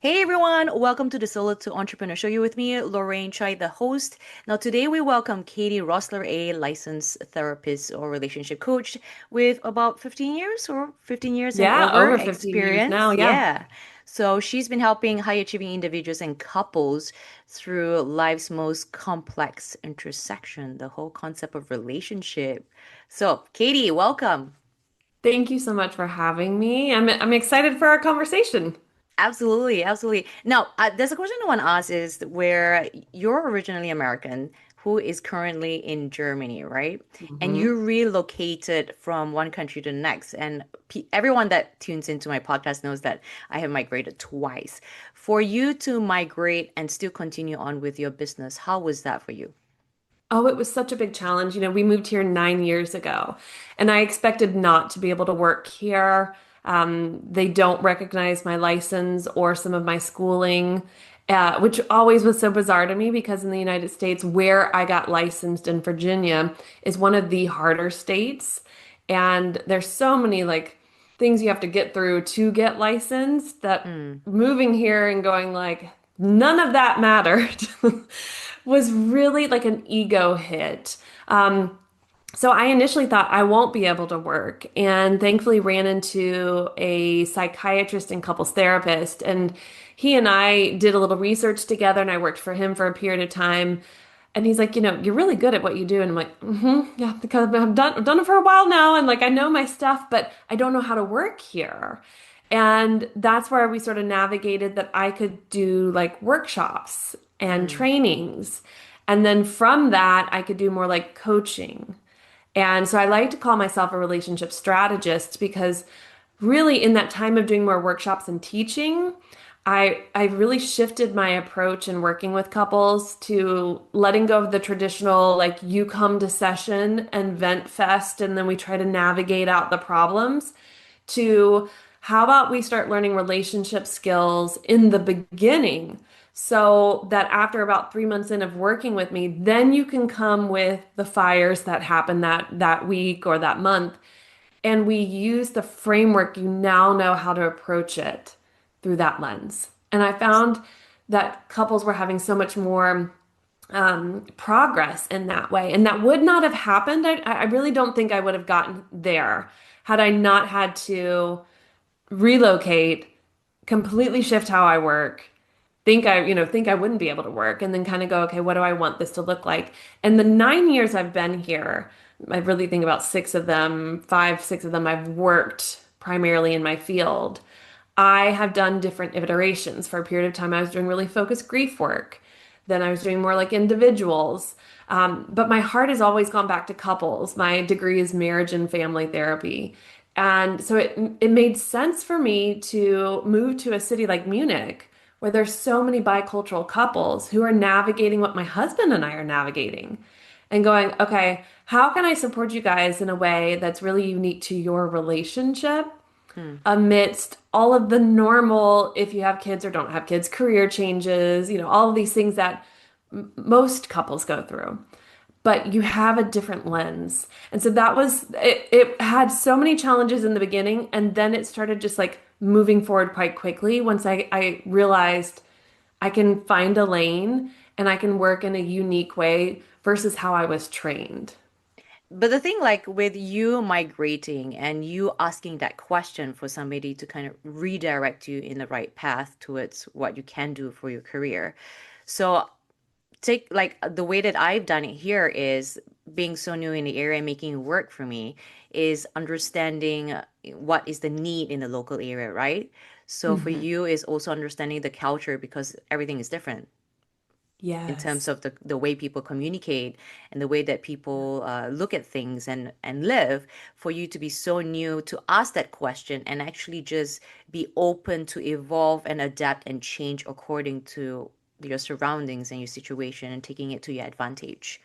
Hey everyone, welcome to the Solo to Entrepreneur Show. You with me, Lorraine Chai, the host. Now, today we welcome Katie Rossler, a licensed therapist or relationship coach with about 15 years or 15 years and Yeah, over over 15 years now. experience. Yeah. Yeah. So she's been helping high achieving individuals and couples through life's most complex intersection, the whole concept of relationship. So, Katie, welcome. Thank you so much for having me. I'm excited for our conversation. Absolutely, absolutely. Now, there's a question I want to ask is where you're originally American, who is currently in Germany, right? And hmm you relocated from one country to the next. And pe everyone that tunes into my podcast knows that I have migrated twice. For you to migrate and still continue on with your business, how was that for you? Oh, it was such a big challenge. We moved here 9 years ago, and I expected not to be able to work here. They don't recognize my license or some of my schooling, which always was so bizarre to me because in the United States, where I got licensed in Virginia, is one of the harder states. And there's so many things you have to get through to get licensed that Mm, moving here and going none of that mattered was really like an ego hit. So I initially thought I won't be able to work, and thankfully ran into a psychiatrist and couples therapist, and he and I did a little research together, and I worked for him for a period of time. And he's like, you're really good at what you do. And I'm like, yeah, because I've done it for a while now, and I know my stuff, but I don't know how to work here. And that's where we sort of navigated that I could do like workshops and mm, trainings. And then from that, I could do more like coaching. And so I like to call myself a relationship strategist because really in that time of doing more workshops and teaching, I really shifted my approach in working with couples to letting go of the traditional like you come to session and vent fest and then we try to navigate out the problems to how about we start learning relationship skills in the beginning so that after about 3 months in of working with me, then you can come with the fires that happen that week or that month. And we use the framework, you now know how to approach it through that lens. And I found that couples were having so much more progress in that way. And that would not have happened. I really don't think I would have gotten there had I not had to relocate, completely shift how I work, think I wouldn't be able to work, and then kind of go, okay, what do I want this to look like? And the 9 years I've been here, I really think about six of them, five, six of them, I've worked primarily in my field. I have done different iterations. For a period of time, I was doing really focused grief work. Then I was doing more like individuals. But my heart has always gone back to couples. My degree is marriage and family therapy. And so it made sense for me to move to a city like Munich, where there's so many bicultural couples who are navigating what my husband and I are navigating and going, okay, how can I support you guys in a way that's really unique to your relationship mm. amidst all of the normal, if you have kids or don't have kids, career changes, all of these things that most couples go through. But you have a different lens. And so that was it, it had so many challenges in the beginning, and then it started just like moving forward quite quickly once I realized I can find a lane and I can work in a unique way versus how I was trained. But the thing, like with you migrating and you asking that question for somebody to kind of redirect you in the right path towards what you can do for your career. So, take like the way that I've done it here is being so new in the area, making it work for me is understanding what is the need in the local area, right? So, for hmm you is also understanding the culture because everything is different in terms Yes. of the way people communicate and the way that people look at things and live, for you to be so new to ask that question and actually just be open to evolve and adapt and change according to your surroundings and your situation and taking it to your advantage.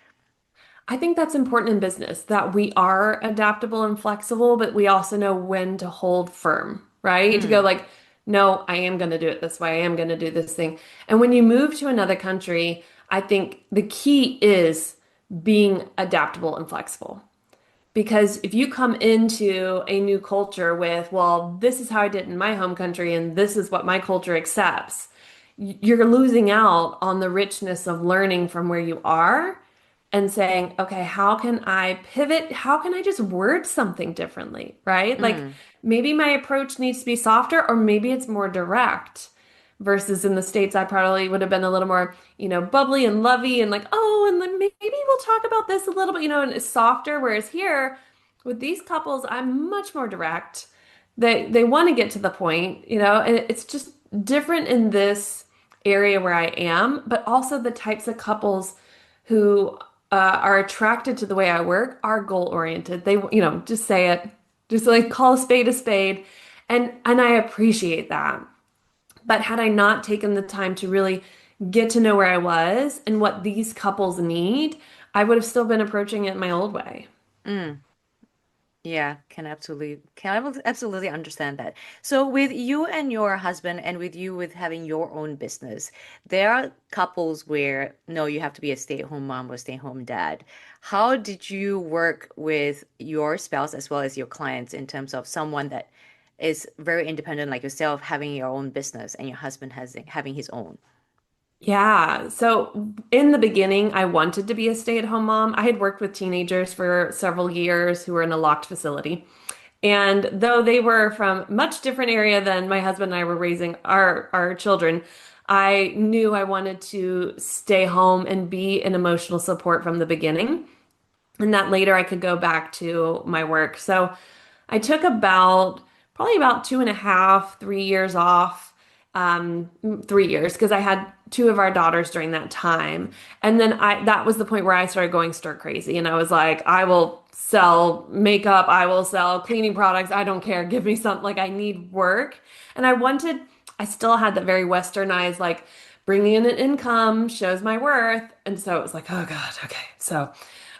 I think that's important in business that we are adaptable and flexible, but we also know when to hold firm, right? To go Mm, no, I am going to do it this way. I am going to do this thing. And when you move to another country, I think the key is being adaptable and flexible Because if you come into a new culture with, well, this is how I did it in my home country and this is what my culture accepts, you're losing out on the richness of learning from where you are and saying, okay, how can I pivot? How can I just word something differently, right? Like Mm, maybe my approach needs to be softer or maybe it's more direct. Versus in the States, I probably would have been a little more, bubbly and lovey and like, oh, and then maybe we'll talk about this a little bit, and it's softer. Whereas here, with these couples, I'm much more direct. They want to get to the point, and it's just different in this area where I am, but also the types of couples who are attracted to the way I work are goal oriented. They, just say it, just like call a spade, and I appreciate that. But had I not taken the time to really get to know where I was and what these couples need, I would have still been approaching it my old way. mm. Yeah, can absolutely understand that. So with you and your husband and with you with having your own business, there are couples where no, you have to be a stay-at-home mom or stay-at-home dad. How did you work with your spouse as well as your clients in terms of someone that is very independent like yourself having your own business and your husband has having his own? Yeah. So in the beginning, I wanted to be a stay-at-home mom. I had worked with teenagers for several years who were in a locked facility. And though they were from much different area than my husband and I were raising our children, I knew I wanted to stay home and be an emotional support from the beginning. And that later I could go back to my work. So I took probably about 2.5, 3 years off, 3 years, because I had two of our daughters during that time. And then that was the point where I started going stir crazy. And I was like, I will sell makeup, I will sell cleaning products. I don't care. Give me something. Like I need work. And I still had that very westernized, like bringing in an income shows my worth. And so it was like, oh God, okay. So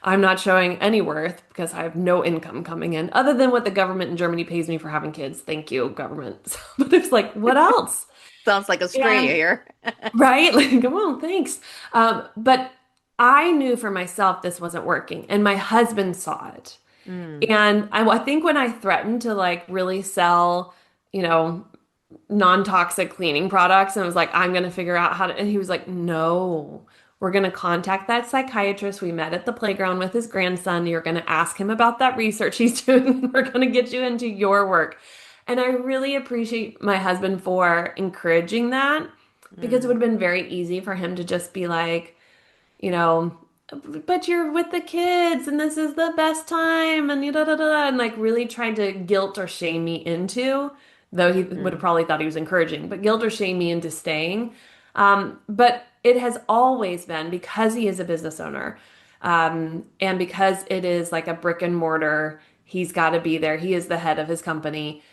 I'm not showing any worth because I have no income coming in other than what the government in Germany pays me for having kids. Thank you, government. But it's like, what else? Sounds like Australia And here. right, like, come on, thanks. But I knew for myself this wasn't working, and my husband saw it. Mm, And I think when I threatened to like really sell, you know, non-toxic cleaning products and was like, I'm gonna figure out how to, and he was like, no, we're gonna contact that psychiatrist we met at the playground with his grandson. You're gonna ask him about that research he's doing. We're gonna get you into your work. And I really appreciate my husband for encouraging that because it would mm, have been very easy for him to just be like, you know, but you're with the kids and this is the best time and da da da and like really tried to guilt or shame me into, though he would have mm, probably thought he was encouraging, but guilt or shame me into staying. But it has always been because he is a business owner, and because it is like a brick and mortar, he's got to be there. He is the head of his company.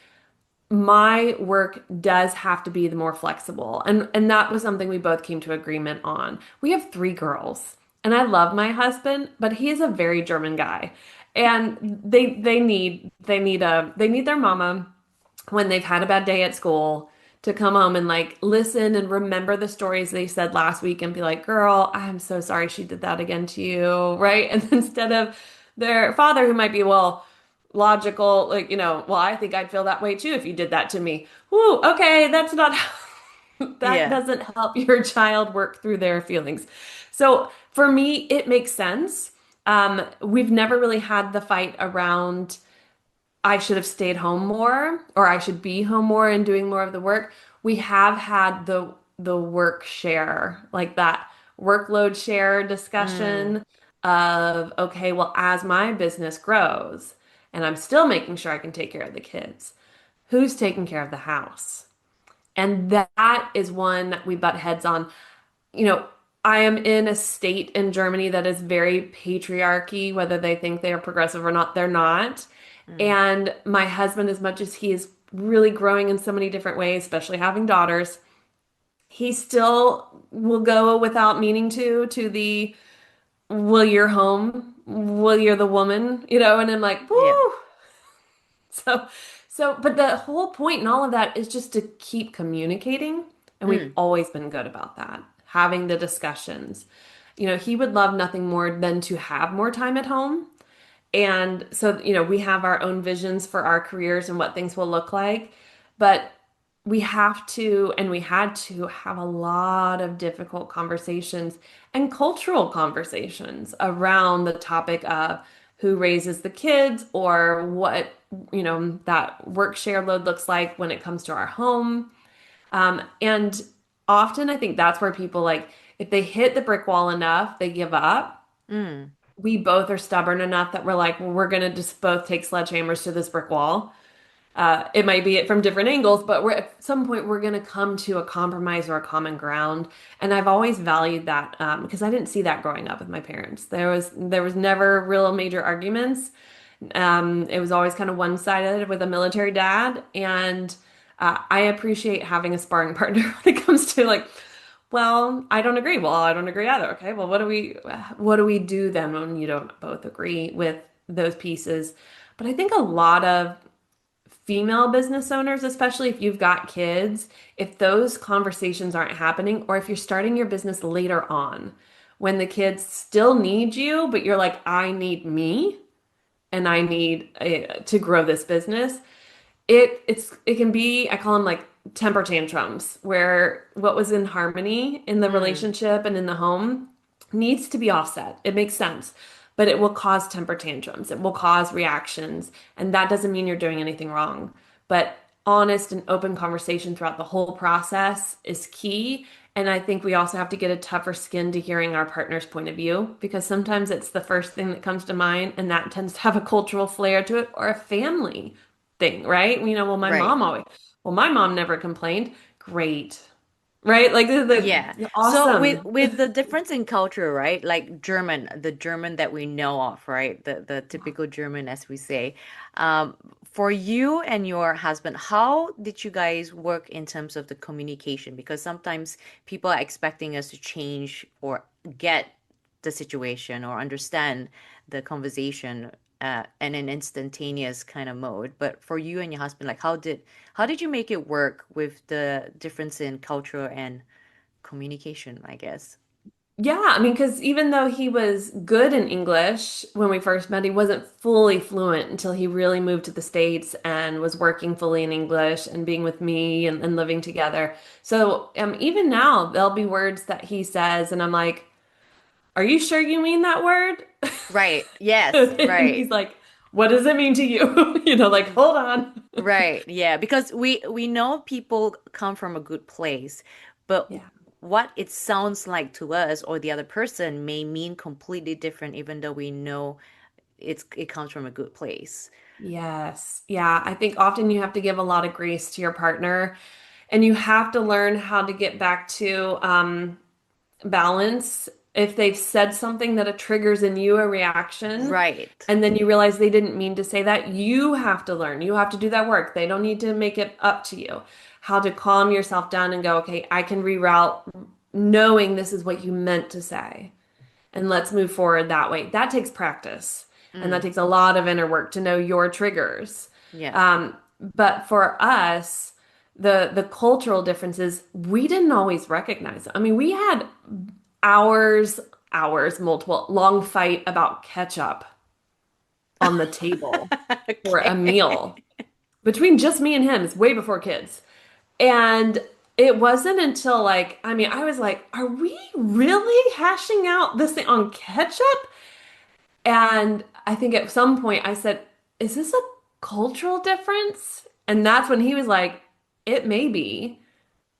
My work does have to be the more flexible. And that was something we both came to agreement on. We have three girls, and I love my husband, but he is a very German guy. And they need their mama when they've had a bad day at school to come home and like listen and remember the stories they said last week and be like, "Girl, I'm so sorry she did that again to you," right? And instead of their father who might be, well, logical, like, well, I think I'd feel that way too if you did that to me. Whoo, okay, that's not that yeah. doesn't help your child work through their feelings. So for me, it makes sense. We've never really had the fight around I should have stayed home more or I should be home more and doing more of the work. We have had the work share, like that workload share Mm, discussion of, okay, well, as my business grows and I'm still making sure I can take care of the kids, who's taking care of the house? And that is one that we butt heads on. You know, I am in a state in Germany that is very patriarchy, whether they think they are progressive or not, they're not. mm, And my husband, as much as he is really growing in so many different ways, especially having daughters, he still will go without meaning to the, well, you're home, well, you're the woman, and I'm like, yeah. whoo. So, but the whole point in all of that is just to keep communicating. And we've Mm, always been good about that, having the discussions. He would love nothing more than to have more time at home. And so, we have our own visions for our careers and what things will look like. But we have to, and we had to have a lot of difficult conversations and cultural conversations around the topic of who raises the kids or what, that work share load looks like when it comes to our home. And often I think that's where people like, if they hit the brick wall enough, they give up. Mm, We both are stubborn enough that we're like, well, we're going to just both take sledgehammers to this brick wall. It might be it from different angles, but at some point we're going to come to a compromise or a common ground. And I've always valued that because I didn't see that growing up with my parents. There was never real major arguments. It was always kind of one-sided with a military dad, and I appreciate having a sparring partner when it comes to like, well, I don't agree. Well, I don't agree either. Okay, well, what do we do then when you don't both agree with those pieces? But I think a lot of female business owners, especially if you've got kids, if those conversations aren't happening, or if you're starting your business later on, when the kids still need you, but you're like, I need me and I need to grow this business, it can be, I call them like temper tantrums, where what was in harmony in the mm, relationship and in the home needs to be offset. It makes sense, but it will cause temper tantrums. It will cause reactions, and that doesn't mean you're doing anything wrong. But honest and open conversation throughout the whole process is key. And I think we also have to get a tougher skin to hearing our partner's point of view because sometimes it's the first thing that comes to mind, and that tends to have a cultural flair to it or a family thing, right? Well, right. my mom never complained. Great. Right? Like Yeah. So with awesome. with the difference in culture, right? Like German, the German that we know of, right? The typical German, as we say. For you and your husband, how did you guys work in terms of the communication? Because sometimes people are expecting us to change or get the situation or understand the conversation in an instantaneous kind of mode. But for you and your husband, like how did you make it work with the difference in culture and communication, I guess? Yeah, I mean, because even though he was good in English when we first met, he wasn't fully fluent until he really moved to the States and was working fully in English and being with me and living together. So even now, there'll be words that he says, and I'm like, are you sure you mean that word? Right. Yes. And Right. he's like, what does it mean to you? Like, hold on. Right. Yeah. Because we know people come from a good place, but Yeah. what it sounds like to us or the other person may mean completely different, even though we know it comes from a good place. Yes. Yeah. I think often you have to give a lot of grace to your partner and you have to learn how to get back to balance. If they've said something that it triggers in you a reaction, Right. and then you realize they didn't mean to say that, you have to learn. You have to do that work. They don't need to make it up to you. How to calm yourself down and go, okay, I can reroute knowing this is what you meant to say. And let's move forward that way. That takes practice. And that Mm. takes a lot of inner work to know your triggers. Yeah. But for us, the cultural differences, we didn't always recognize. I mean, we had hours, hours, multiple long fight about ketchup on the table for a Okay. meal between just me and him. It's way before kids. And it wasn't until like, I mean, I was like, are we really hashing out this thing on ketchup? And I think at some point I said, is this a cultural difference? And that's when he was like, it may be,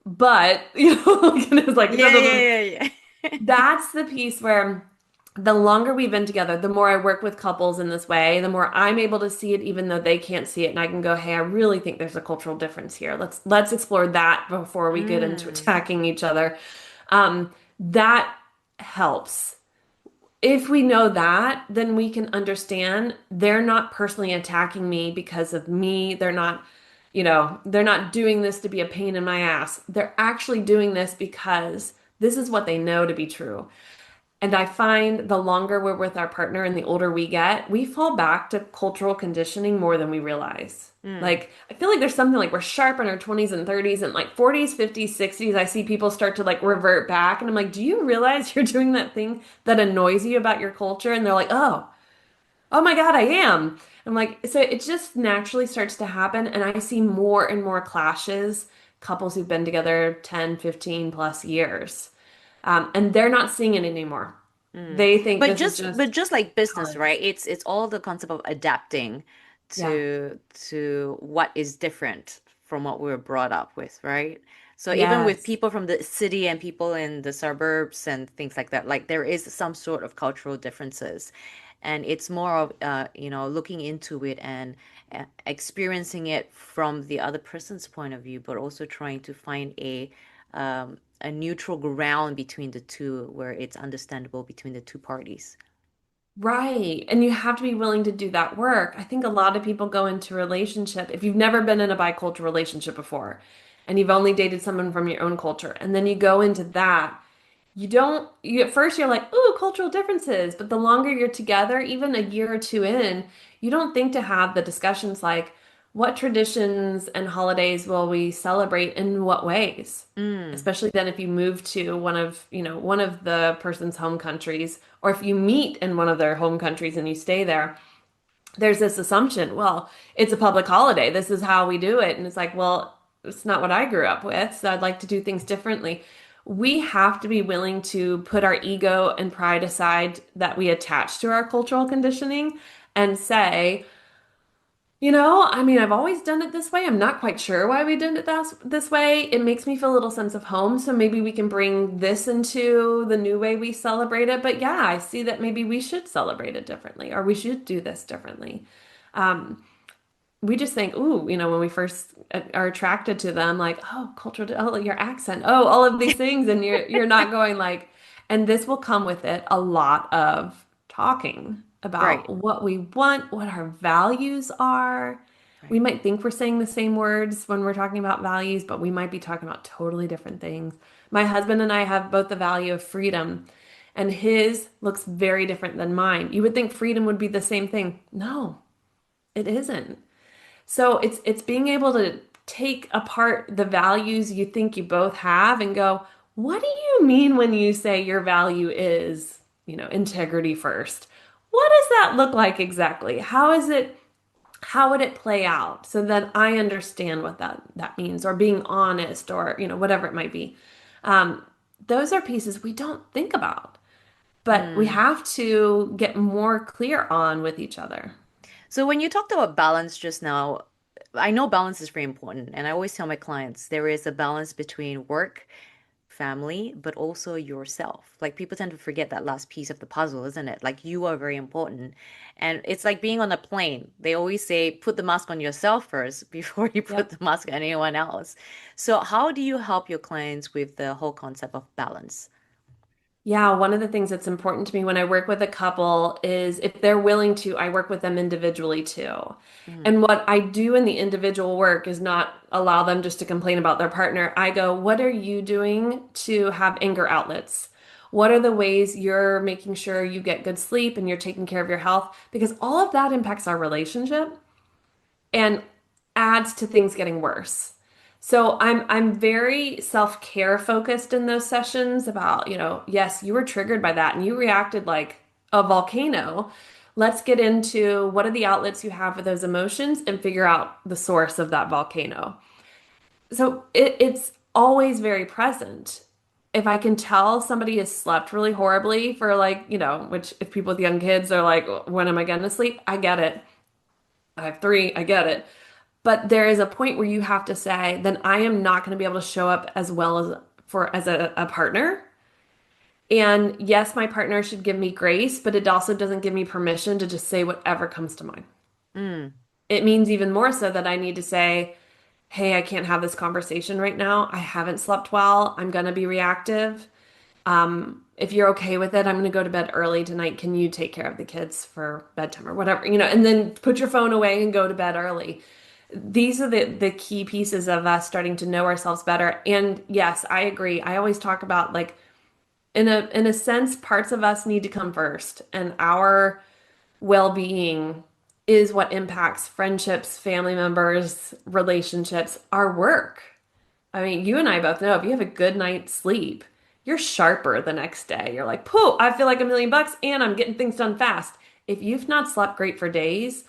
but, and it was like, no, Yeah, no, no, no. yeah, yeah, yeah. That's the piece where the longer we've been together, the more I work with couples in this way, the more I'm able to see it, even though they can't see it. And I can go, hey, I really think there's a cultural difference here. Let's explore that before we get into Mm, attacking each other. That helps. If we know that, then we can understand they're not personally attacking me because of me. They're not doing this to be a pain in my ass. They're actually doing this because this is what they know to be true. And I find the longer we're with our partner and the older we get, we fall back to cultural conditioning more than we realize. mm. Like, I feel like there's something like we're sharp in our 20s and 30s and like 40s, 50s, 60s. I see people start to like revert back. And I'm like, do you realize you're doing that thing that annoys you about your culture? And they're like, oh my God, I am. I'm like, so it just naturally starts to happen. And I see more and more clashes, couples who've been together 10, 15 plus years. And they're not seeing it anymore. Mm. They think But this is just just but just like business, college. right? It's all the concept of adapting Yeah. to what is different from what we were brought up with, right? So even with Yes. people from the city and people in the suburbs and things like that, like there is some sort of cultural differences. And it's more of looking into it and experiencing it from the other person's point of view, but also trying to find a neutral ground between the two where it's understandable between the two parties. Right. And you have to be willing to do that work. I think a lot of people go into a relationship, if you've never been in a bicultural relationship before, and you've only dated someone from your own culture, and then you go into that, you at first you're like, ooh, cultural differences. But the longer you're together, even a year or two in, you don't think to have the discussions like, what traditions and holidays will we celebrate in what ways? Mm, Especially then if you move to one of the person's home countries, or if you meet in one of their home countries and you stay there, there's this assumption, well, it's a public holiday. This is how we do it. And it's like, well, it's not what I grew up with. So I'd like to do things differently. We have to be willing to put our ego and pride aside that we attach to our cultural conditioning and say, I mean, I've always done it this way. I'm not quite sure why we did it this way. It makes me feel a little sense of home. So maybe we can bring this into the new way we celebrate it. But yeah, I see that maybe we should celebrate it differently or we should do this differently. Um, we just think, ooh, when we first are attracted to them, like, oh, oh, your accent, oh, all of these things, and you're not going like, and this will come with it a lot of talking about right, what we want, what our values are. We right. might think we're saying the same words when we're talking about values, but we might be talking about totally different things. My husband and I have both the value of freedom, and his looks very different than mine. You would think freedom would be the same thing. No, it isn't. So it's being able to take apart the values you think you both have and go, what do you mean when you say your value is, integrity first? What does that look like exactly? How would it play out so that I understand what that means, or being honest, or, whatever it might be. Um, those are pieces we don't think about, but we Mm. have to get more clear on with each other. So when you talked about balance just now, I know balance is very important, and I always tell my clients there is a balance between work, family, but also yourself. Like people tend to forget that last piece of the puzzle, isn't it? Like you are very important. And it's like being on a plane. They always say put the mask on yourself first before you put Yep. the mask on anyone else. So how do you help your clients with the whole concept of balance? Yeah, one of the things that's important to me when I work with a couple is if they're willing to, I work with them individually too. Mm, And what I do in the individual work is not allow them just to complain about their partner. I go, what are you doing to have anger outlets? What are the ways you're making sure you get good sleep and you're taking care of your health? Because all of that impacts our relationship and adds to things getting worse. So I'm very self-care focused in those sessions about, yes, you were triggered by that and you reacted like a volcano. Let's get into what are the outlets you have for those emotions and figure out the source of that volcano. So it's always very present. If I can tell somebody has slept really horribly for like, which if people with young kids are like, when am I going to sleep? I get it. I have three, I get it. But there is a point where you have to say, then I am not going to be able to show up as well as a partner. And yes, my partner should give me grace, but it also doesn't give me permission to just say whatever comes to mind. mm, It means even more so that I need to say, hey, I can't have this conversation right now. I haven't slept well. I'm going to be reactive. If you're okay with it, I'm going to go to bed early tonight. Can you take care of the kids for bedtime or whatever, and then put your phone away and go to bed early. These are the key pieces of us starting to know ourselves better. And yes, I agree. I always talk about like in a sense, parts of us need to come first, and our well-being is what impacts friendships, family members, relationships, our work. I mean, you and I both know if you have a good night's sleep, you're sharper the next day. You're like, pooh, I feel like $1,000,000 and I'm getting things done fast. If you've not slept great for days,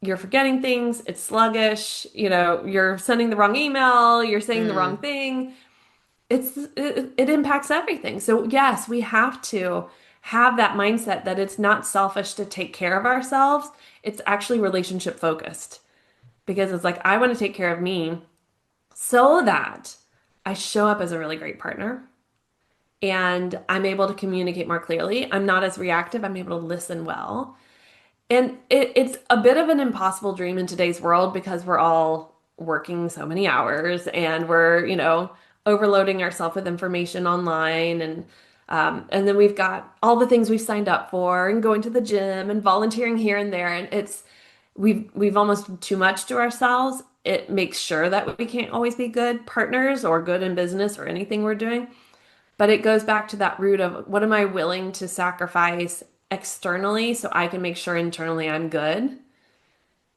you're forgetting things, it's sluggish, you're sending the wrong email, you're saying the wrong Mm. thing. It impacts everything. So yes, we have to have that mindset that it's not selfish to take care of ourselves. It's actually relationship focused because it's like I want to take care of me so that I show up as a really great partner and I'm able to communicate more clearly. I'm not as reactive. I'm able to listen well. And it's a bit of an impossible dream in today's world because we're all working so many hours and we're, overloading ourselves with information online and then we've got all the things we've signed up for and going to the gym and volunteering here and there and we've almost too much to ourselves. It makes sure that we can't always be good partners or good in business or anything we're doing. But it goes back to that root of what am I willing to sacrifice externally so I can make sure internally I'm good.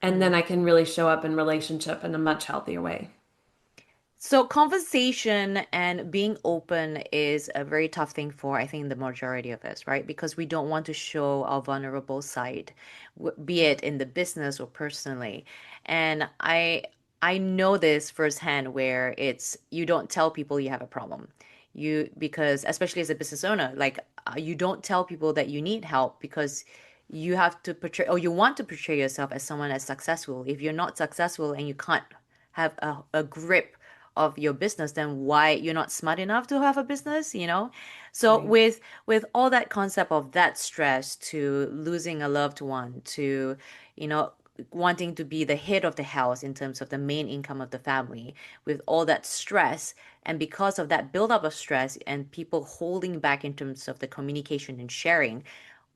And then Mm. I can really show up in relationship in a much healthier way. So conversation and being open is a very tough thing for, I think, the majority of us, right? Because we don't want to show our vulnerable side, be it in the business or personally. And I know this firsthand where it's you don't tell people you have a problem. Because especially as a business owner, like you don't tell people that you need help because you have to portray or you want to portray yourself as someone that's successful. If you're not successful and you can't have a grip of your business, then why you're not smart enough to have a business, you know? So Right. with all that concept of that stress to losing a loved one to, you know, wanting to be the head of the house in terms of the main income of the family, with all that stress, and because of that buildup of stress and people holding back in terms of the communication and sharing,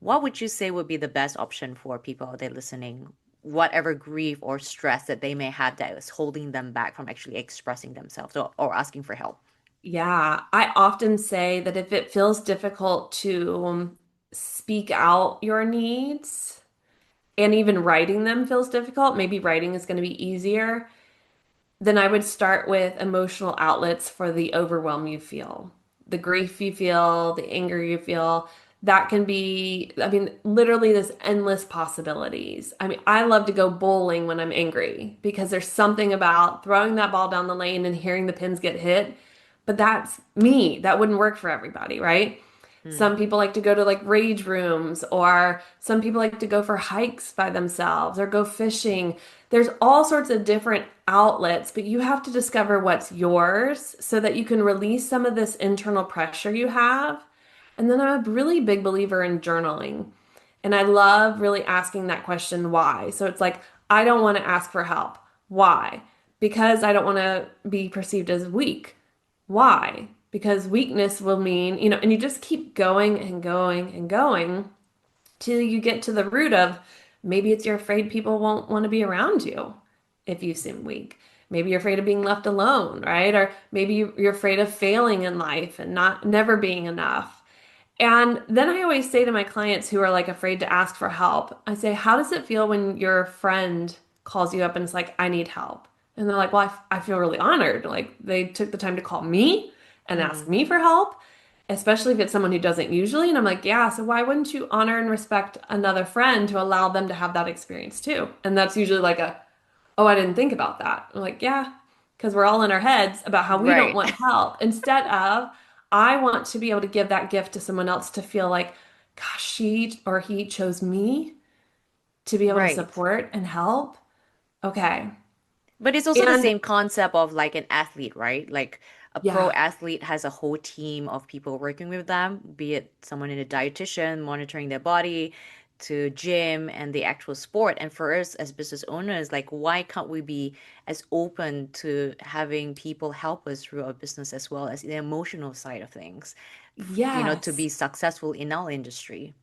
what would you say would be the best option for people out there listening? Whatever grief or stress that they may have that is holding them back from actually expressing themselves or asking for help. Yeah, I often say that if it feels difficult to speak out your needs and even writing them feels difficult, maybe writing is going to be easier. Then I would start with emotional outlets for the overwhelm you feel, the grief you feel, the anger you feel. That can be, I mean, literally, there's endless possibilities. I mean, I love to go bowling when I'm angry because there's something about throwing that ball down the lane and hearing the pins get hit. But that's me. That wouldn't work for everybody, right? Hmm. Some people like to go to like rage rooms, or some people like to go for hikes by themselves or go fishing. There's all sorts of different outlets, but you have to discover what's yours so that you can release some of this internal pressure you have. And then I'm a really big believer in journaling. And I love really asking that question, why? So it's like, I don't want to ask for help. Why? Because I don't want to be perceived as weak. Why? Because weakness will mean, and you just keep going and going and going till you get to the root of maybe it's you're afraid people won't want to be around you if you seem weak. Maybe you're afraid of being left alone, right? Or maybe you're afraid of failing in life and not never being enough. And then I always say to my clients who are like afraid to ask for help, I say, how does it feel when your friend calls you up and it's like, I need help? And they're like, well, I feel really honored. Like they took the time to call me and ask Hmm. me for help, especially if it's someone who doesn't usually. And I'm like, yeah, so why wouldn't you honor and respect another friend to allow them to have that experience too? And that's usually like oh, I didn't think about that. I'm like, yeah, because we're all in our heads about how we don't Right. want help. Instead of, I want to be able to give that gift to someone else to feel like, gosh, she or he chose me to be able to Right. support and help. Okay. But it's also the And same concept of like an athlete, right? Like a pro yeah, athlete has a whole team of people working with them, be it someone in a dietitian monitoring their body to gym and the actual sport. And for us as business owners, like why can't we be as open to having people help us through our business as well as the emotional side of things, to yes. be successful in our industry?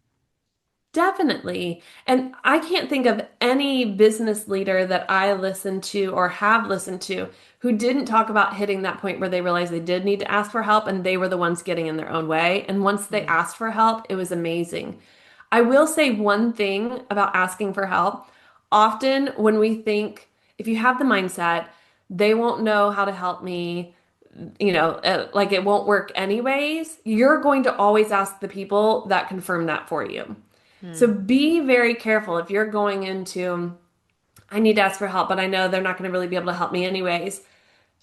Definitely. And I can't think of any business leader that I listened to or have listened to who didn't talk about hitting that point where they realized they did need to ask for help and they were the ones getting in their own way. And once they Mm. asked for help, it was amazing. I will say one thing about asking for help. Often when we think, if you have the mindset, they won't know how to help me, like it won't work anyways, you're going to always ask the people that confirm that for you. So Mm, be very careful if you're going into, I need to ask for help, but I know they're not going to really be able to help me anyways,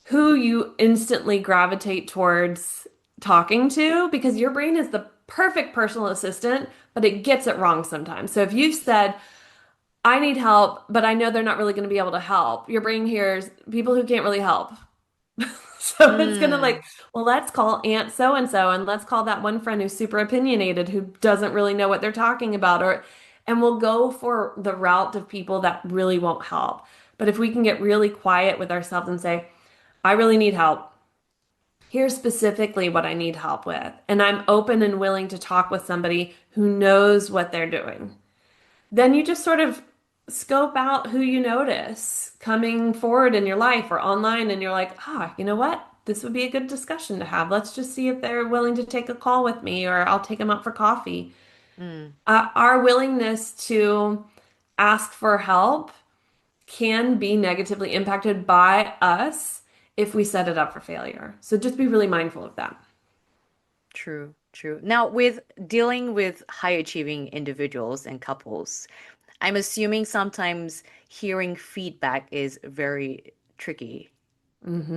who you instantly gravitate towards talking to, because your brain is the perfect personal assistant, but it gets it wrong sometimes. So if you've said, I need help, but I know they're not really going to be able to help, your brain hears people who can't really help. So it's gonna mm, well, let's call Aunt so and so, and let's call that one friend who's super opinionated who doesn't really know what they're talking about, and we'll go for the route of people that really won't help. But if we can get really quiet with ourselves and say, I really need help. Here's specifically what I need help with. And I'm open and willing to talk with somebody who knows what they're doing. Then you just sort of scope out who you notice coming forward in your life or online, and you're like, you know what? This would be a good discussion to have. Let's just see if they're willing to take a call with me, or I'll take them out for coffee. mm. Our willingness to ask for help can be negatively impacted by us if we set it up for failure. So just be really mindful of that. True, true. Now, with dealing with high achieving individuals and couples, I'm assuming sometimes hearing feedback is very tricky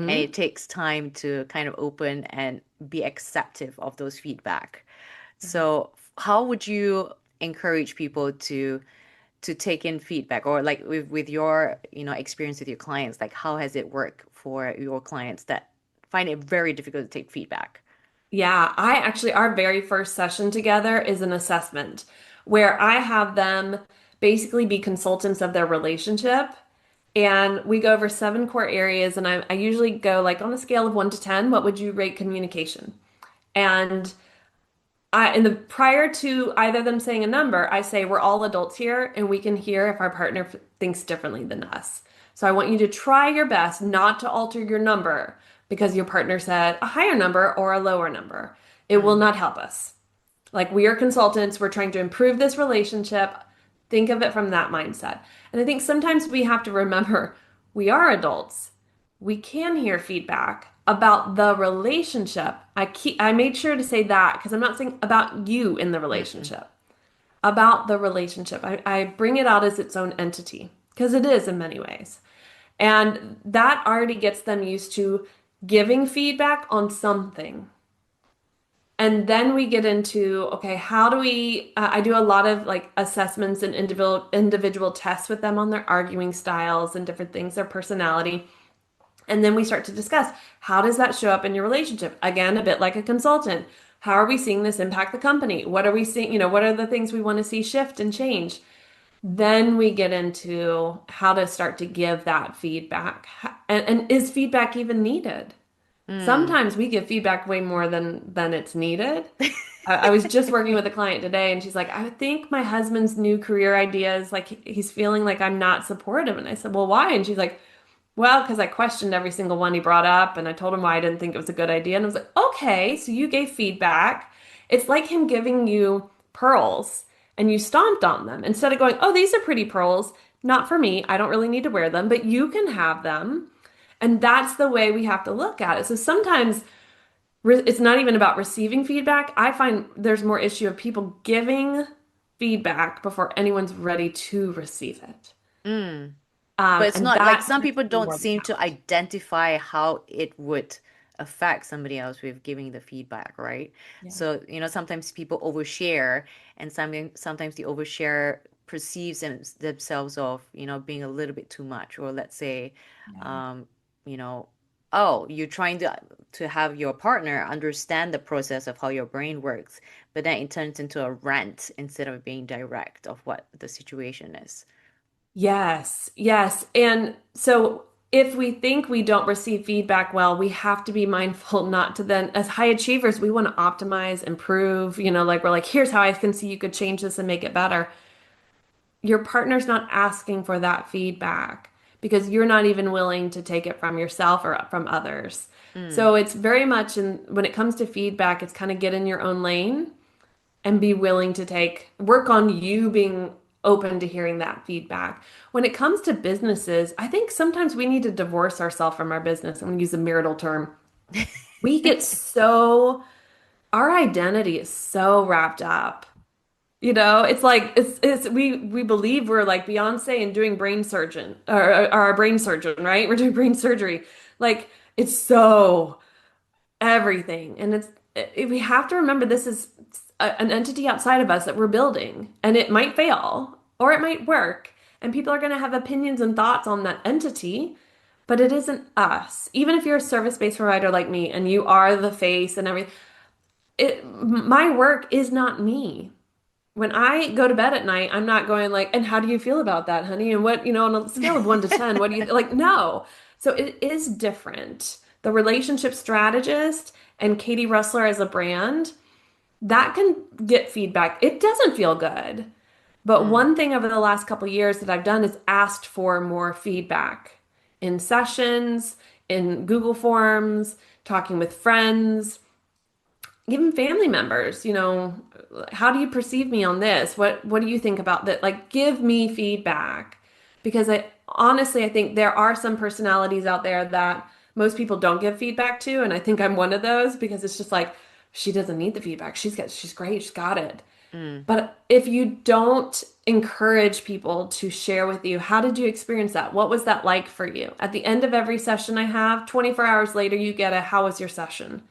and Hmm. it takes time to kind of open and be acceptive of those feedback. So, how would you encourage people to take in feedback, or like with your, experience with your clients, like how has it worked for your clients that find it very difficult to take feedback? Yeah, our very first session together is an assessment where I have them basically be consultants of their relationship. And we go over 7 core areas. And I usually go like on a scale of 1 to 10, what would you rate communication? And in the prior to either of them saying a number, I say we're all adults here and we can hear if our partner thinks differently than us. So I want you to try your best not to alter your number because your partner said a higher number or a lower number. It will Mm, not help us. Like we are consultants, we're trying to improve this relationship. Think of it from that mindset. And I think sometimes we have to remember we are adults. We can hear feedback about the relationship. I made sure to say that because I'm not saying about you in the mm, relationship. About the relationship. I bring it out as its own entity because it is in many ways. And that already gets them used to giving feedback on something. And then we get into, okay, how do we, I do a lot of like assessments and individual tests with them on their arguing styles and different things, their personality. And then we start to discuss how does that show up in your relationship? Again, a bit like a consultant. How are we seeing this impact the company? What are we seeing? What are the things we want to see shift and change? Then we get into how to start to give that feedback. And is feedback even needed? mm. Sometimes we give feedback way more than it's needed. I was just working with a client today and she's like, I think my husband's new career idea is like he's feeling like I'm not supportive. And I said, well, why? And she's like, well, because I questioned every single one he brought up and I told him why I didn't think it was a good idea. And I was like, okay, so you gave feedback. It's like him giving you pearls and you stomped on them instead of going, oh, these are pretty pearls. Not for me. I don't really need to wear them, but you can have them. And that's the way we have to look at it. So sometimes it's not even about receiving feedback. I find there's more issue of people giving feedback before anyone's ready to receive it. Mm. But it's And not like that some tends people to be don't more the seem to challenge. identify how it would affect somebody else with giving the feedback, right? Yeah. So, sometimes people overshare, and sometimes the overshare perceives themselves of, being a little bit too much, or let's say, Yeah. um, you know, oh, you're trying to have your partner understand the process of how your brain works, but then it turns into a rant instead of being direct of what the situation is. Yes, yes. And so if we think we don't receive feedback well, we have to be mindful not to then, as high achievers, we want to optimize, improve, like we're like, here's how I can see you could change this and make it better. Your partner's not asking for that feedback because you're not even willing to take it from yourself or from others. Mm, So it's very much when it comes to feedback, it's kind of get in your own lane and be willing to work on you being open to hearing that feedback. When it comes to businesses, I think sometimes we need to divorce ourselves from our business. I'm going to use a marital term. We get our identity is so wrapped up You know, it's like we believe we're like Beyonce and doing brain surgeon or our brain surgeon, right? We're doing brain surgery. Like it's so everything. And we have to remember this is an entity outside of us that we're building, and it might fail or it might work. And people are going to have opinions and thoughts on that entity, but it isn't us. Even if you're a service-based provider like me and you are the face and everything, my work is not me. When I go to bed at night, I'm not going like, and how do you feel about that, honey? And what, on a scale of 1 to 10, what do you like? No. So it is different. The relationship strategist and Katie Rossler as a brand, that can get feedback. It doesn't feel good. But Mm. one thing over the last couple of years that I've done is asked for more feedback in sessions, in Google Forms, talking with friends, even family members, how do you perceive me on this? What do you think about that? Like, give me feedback. Because I honestly, I think there are some personalities out there that most people don't give feedback to, and I think I'm one of those because it's just like she doesn't need the feedback. She's great, she's got it. Mm. But if you don't encourage people to share with you, how did you experience that? What was that like for you? At the end of every session I have, 24 hours later, you get a how was your session?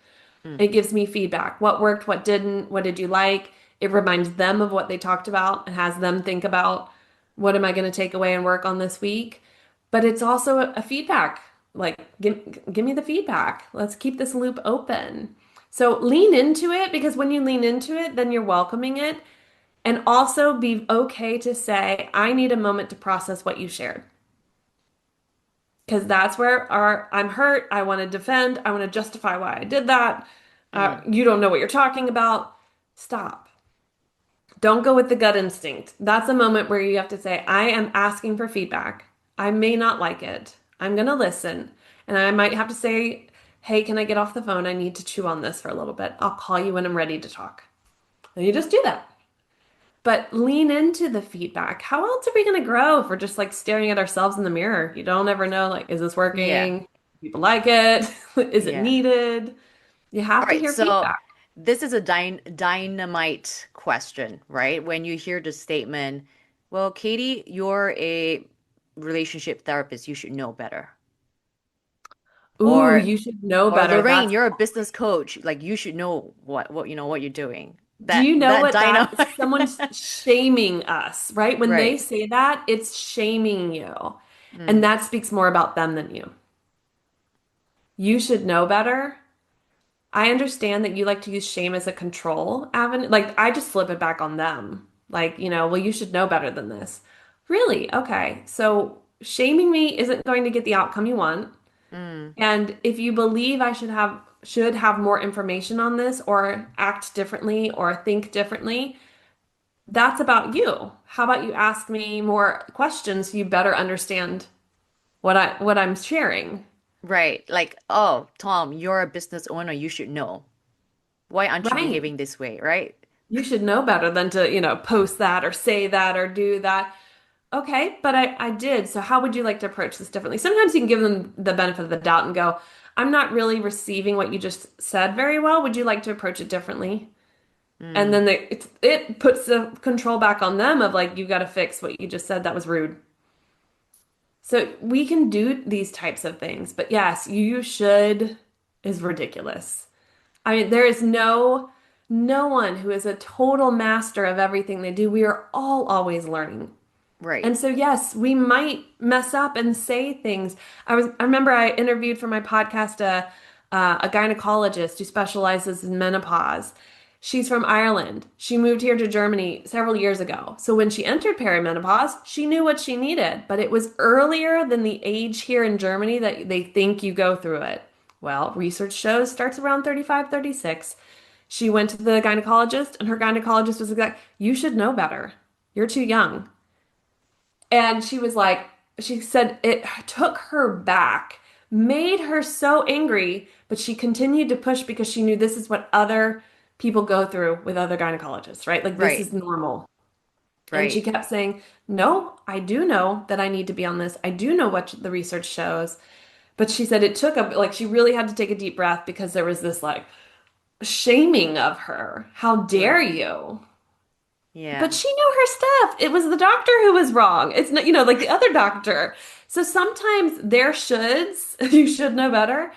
Mm. It gives me feedback. What worked, what didn't, what did you like? It reminds them of what they talked about and has them think about what am I going to take away and work on this week. But it's also a feedback. Like, give me the feedback. Let's keep this loop open. So lean into it because when you lean into it, then you're welcoming it. And also be okay to say, I need a moment to process what you shared. Because that's where I'm hurt. I want to defend. I want to justify why I did that. Mm. You don't know what you're talking about. Stop. Don't go with the gut instinct. That's a moment where you have to say, I am asking for feedback. I may not like it. I'm going to listen. And I might have to say, hey, can I get off the phone? I need to chew on this for a little bit. I'll call you when I'm ready to talk. And you just do that. But lean into the feedback. How else are we going to grow if we're just like staring at ourselves in the mirror? You don't ever know, like, is this Yeah. working? People like it? Is it Yeah. needed? You All have to right. hear So feedback. this is a dynamite question, right? When you hear the statement, well, Katie, you're a relationship therapist, you should know better. Ooh, Or you should know or better. Lorraine, That's, you're a business coach, like you should know what you're doing. do That you know that what that dynamite. someone's shaming us, right? When they Right. say that, it's shaming you. And Mm. that speaks more about them than you. You should know better. I understand that you like to use shame as a control avenue. Like, I just flip it back on them. Like, well, you should know better than this. Really? Okay. So, shaming me isn't going to get the outcome you want. Mm. And if you believe I should have more information on this or act differently or think differently, that's about you. How about you ask me more questions so you better understand what I'm sharing? Right. Like, oh, Tom, you're a business owner, you should know. Why aren't you Right. behaving this way, right? You should know better than to, post that or say that or do that. Okay, but I did. So how would you like to approach this differently? Sometimes you can give them the benefit of the doubt and go, I'm not really receiving what you just said very well. Would you like to approach it differently? And Mm. then it puts the control back on them of like, you got to fix what you just said. That was rude. So we can do these types of things. But yes, you should is ridiculous. I mean, there is no one who is a total master of everything they do. We are all always learning. Right. And so, yes, we might mess up and say things. I remember I interviewed for my podcast a gynecologist who specializes in menopause. She's from Ireland. She moved here to Germany several years ago. So when she entered perimenopause, she knew what she needed, but it was earlier than the age here in Germany that they think you go through it. Well, research shows starts around 35, 36. She went to the gynecologist, and her gynecologist was like, you should know better. You're too young. And she was like, she said it took her back, made her so angry, but she continued to push because she knew this is what other people go through with other gynecologists, right? Like this Right. is normal. And she Right. kept saying, no, I do know that I need to be on this. I do know what the research shows. But she said it took like, she really had to take a deep breath because there was this like shaming of her. How dare Right. you? But Yeah. she knew her stuff. It was the doctor who was wrong. It's not, like the other doctor. So sometimes their shoulds, you should know better,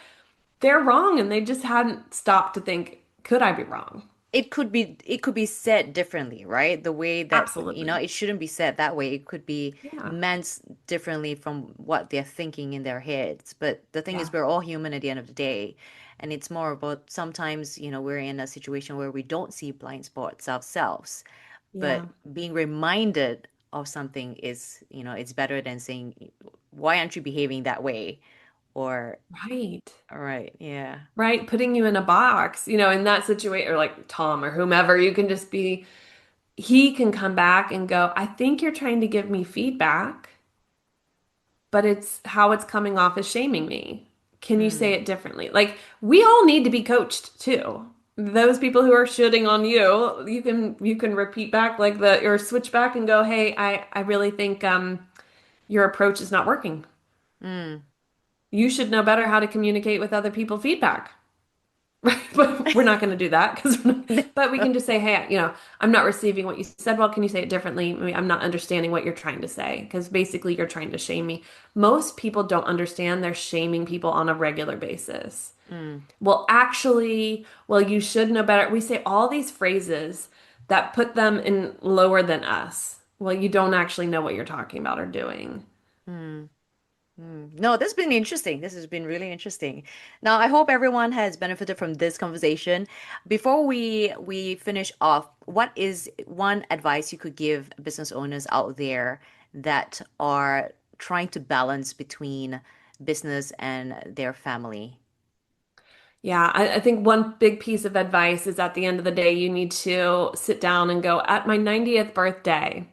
they're wrong and they just hadn't stopped to think, could I be wrong? It could be said differently, right? The way that, Absolutely. it shouldn't be said that way. It could be Yeah. meant differently from what they're thinking in their heads. But the thing is, Yeah. we're all human at the end of the day. And it's more about sometimes, we're in a situation where we don't see blind spots ourselves. But Yeah. being reminded of something is, it's better than saying, why aren't you behaving that way? Or, Right. all right, yeah. Right. Putting you in a box, in that situation, or like Tom or whomever, you can just be, he can come back and go, I think you're trying to give me feedback, but it's how it's coming off as shaming me. Can you say Mm, it differently? Like, we all need to be coached too. Those people who are shitting on you, you can repeat back like the or switch back and go, hey, I really think your approach is not working. mm. You should know better how to communicate with other people feedback. Right. But we're not going to do that but we can just say, hey, I'm not receiving what you said. Well, can you say it differently? I mean, I'm not understanding what you're trying to say because basically you're trying to shame me. Most people don't understand they're shaming people on a regular basis. Mm, Well, actually, well, you should know better. We say all these phrases that put them in lower than us. Well, you don't actually know what you're talking about or doing. mm. No, this has been interesting. This has been really interesting. Now, I hope everyone has benefited from this conversation. Before we finish off, what is one advice you could give business owners out there that are trying to balance between business and their family? Yeah, I think one big piece of advice is at the end of the day, you need to sit down and go, at my 90th birthday,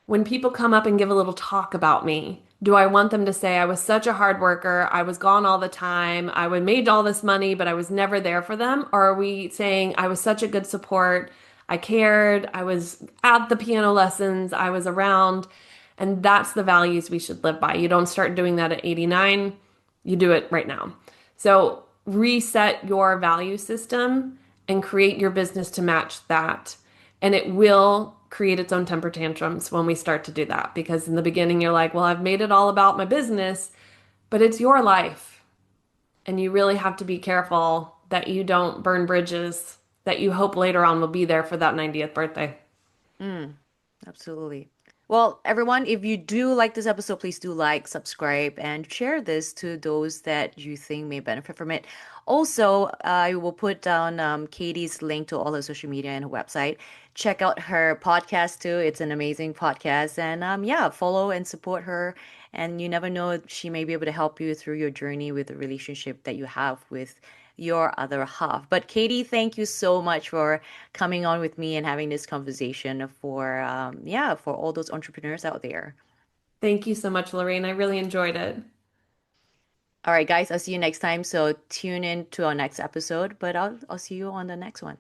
when people come up and give a little talk about me, do I want them to say I was such a hard worker, I was gone all the time, I would made all this money, but I was never there for them? Or are we saying I was such a good support, I cared, I was at the piano lessons, I was around, and that's the values we should live by. You don't start doing that at 89, you do it right now. So reset your value system and create your business to match that. And it will create its own temper tantrums when we start to do that. Because in the beginning, you're like, well, I've made it all about my business, but it's your life. And you really have to be careful that you don't burn bridges that you hope later on will be there for that 90th birthday. Mm, absolutely. Well, everyone, if you do like this episode, please do like, subscribe, and share this to those that you think may benefit from it. Also, I will put down Katie's link to all her social media and her website. Check out her podcast too. It's an amazing podcast. And yeah, follow and support her. And you never know, she may be able to help you through your journey with the relationship that you have with your other half. But Katie, thank you so much for coming on with me and having this conversation for yeah, for all those entrepreneurs out there. Thank you so much, Lorraine. I really enjoyed it. All right, guys, I'll see you next time. So tune in to our next episode, but I'll see you on the next one.